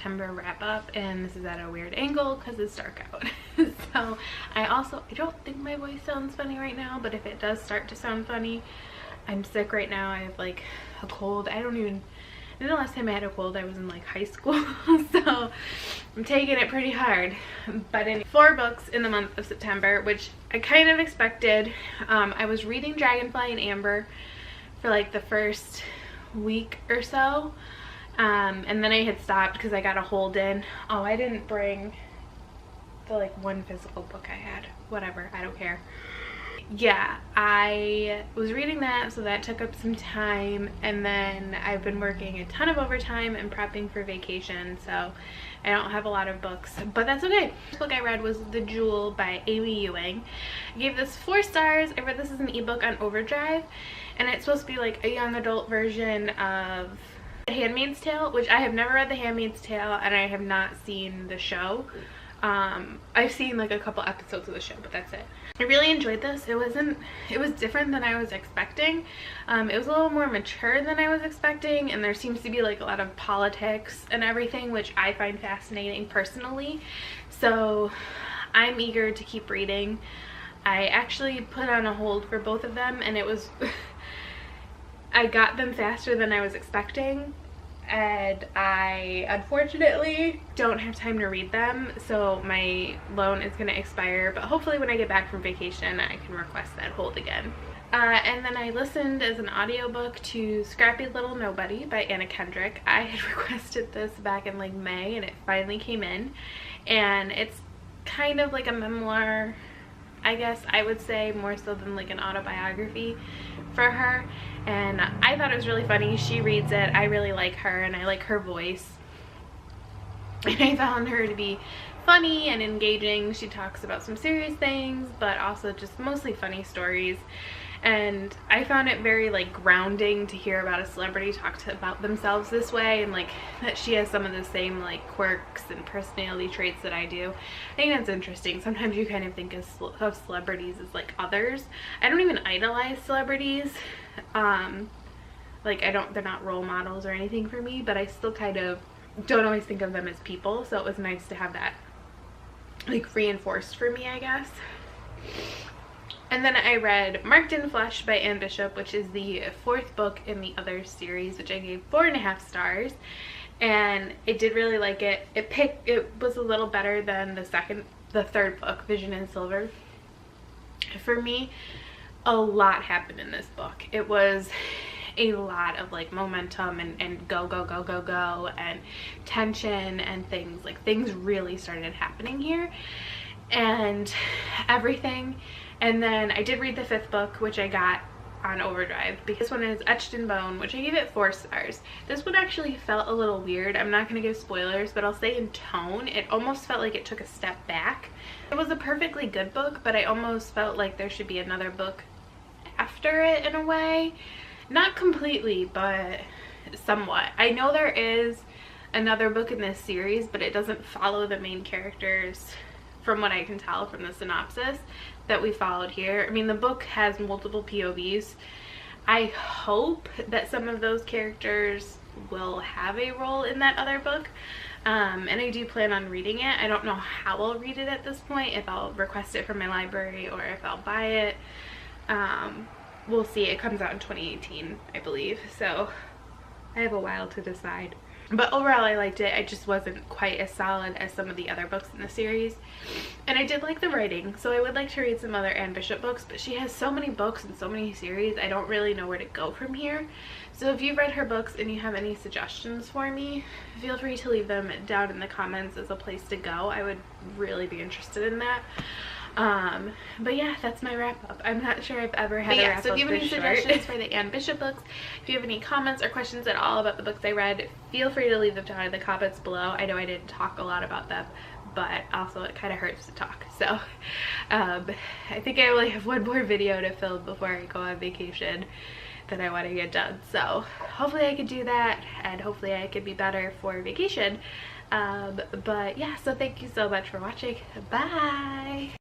September wrap up, and this is at a weird angle because it's dark out. So I don't think my voice sounds funny right now, but if it does start to sound funny, I'm sick right now. I have like a cold. I think the last time I had a cold I was in like high school. So I'm taking it pretty hard. But in 4 books in the month of September, which I kind of expected. I was reading Dragonfly and Amber for like the first week or so, and then I had stopped because I got a hold in. Oh, I didn't bring the like one physical book I had. Whatever, I don't care. Yeah, I was reading that, so that took up some time, and then I've been working a ton of overtime and prepping for vacation, so I don't have a lot of books, but that's okay. The book I read was The Jewel by Amy Ewing. I gave this 4 stars. I read this as an ebook on Overdrive, and it's supposed to be like a young adult version of The Handmaid's Tale, which I have never read The Handmaid's Tale, and I have not seen the show. I've seen like a couple episodes of the show, but that's it. I really enjoyed this. It was different than I was expecting. It was a little more mature than I was expecting, and there seems to be like a lot of politics and everything, which I find fascinating personally. So I'm eager to keep reading. I actually put on a hold for both of them, and it was I got them faster than I was expecting, and I unfortunately don't have time to read them, so my loan is going to expire, but hopefully when I get back from vacation I can request that hold again. And then I listened as an audiobook to Scrappy Little Nobody by Anna Kendrick. I had requested this back in like May, and it finally came in, and it's kind of like a memoir, I guess I would say, more so than like an autobiography for her. And I thought it was really funny. She reads it. I really like her, and I like her voice. And I found her to be funny and engaging. She talks about some serious things, but also just mostly funny stories. And I found it very like grounding to hear about a celebrity talk about themselves this way, and like that she has some of the same like quirks and personality traits that I do. I think that's interesting. Sometimes you kind of think of celebrities as like others. I don't even idolize celebrities. Like they're not role models or anything for me, but I still kind of don't always think of them as people. So it was nice to have that like reinforced for me, I guess. And then I read Marked in Flesh by Anne Bishop, which is the 4th book in the Other series, which I gave 4.5 stars. And I did really like it. It was a little better than the 3rd book, Vision in Silver. For me, a lot happened in this book. It was a lot of like momentum and go and tension and things. Like things really started happening here and everything. And then I did read the 5th book, which I got on Overdrive, because this one is Etched in Bone, which I gave it 4 stars. This one actually felt a little weird. I'm not going to give spoilers, but I'll say in tone, it almost felt like it took a step back. It was a perfectly good book, but I almost felt like there should be another book after it in a way. Not completely, but somewhat. I know there is another book in this series, but it doesn't follow the main characters from what I can tell from the synopsis that we followed here. I mean, the book has multiple POVs. I hope that some of those characters will have a role in that other book, and I do plan on reading it. I don't know how I'll read it at this point, if I'll request it from my library or if I'll buy it. We'll see. It comes out in 2018, I believe, so I have a while to decide. But overall I liked it. I just wasn't quite as solid as some of the other books in the series. And I did like the writing, so I would like to read some other Anne Bishop books, but she has so many books and so many series, I don't really know where to go from here. So if you've read her books and you have any suggestions for me, feel free to leave them down in the comments as a place to go. I would really be interested in that. But yeah, that's my wrap up. I'm not sure I've ever had a wrap up. So if you have any suggestions for the Anne Bishop books, if you have any comments or questions at all about the books I read, feel free to leave them down in the comments below. I know I didn't talk a lot about them, but also it kind of hurts to talk. So I think I only have one more video to film before I go on vacation that I want to get done. So hopefully I could do that, and hopefully I could be better for vacation. But yeah, so thank you so much for watching. Bye!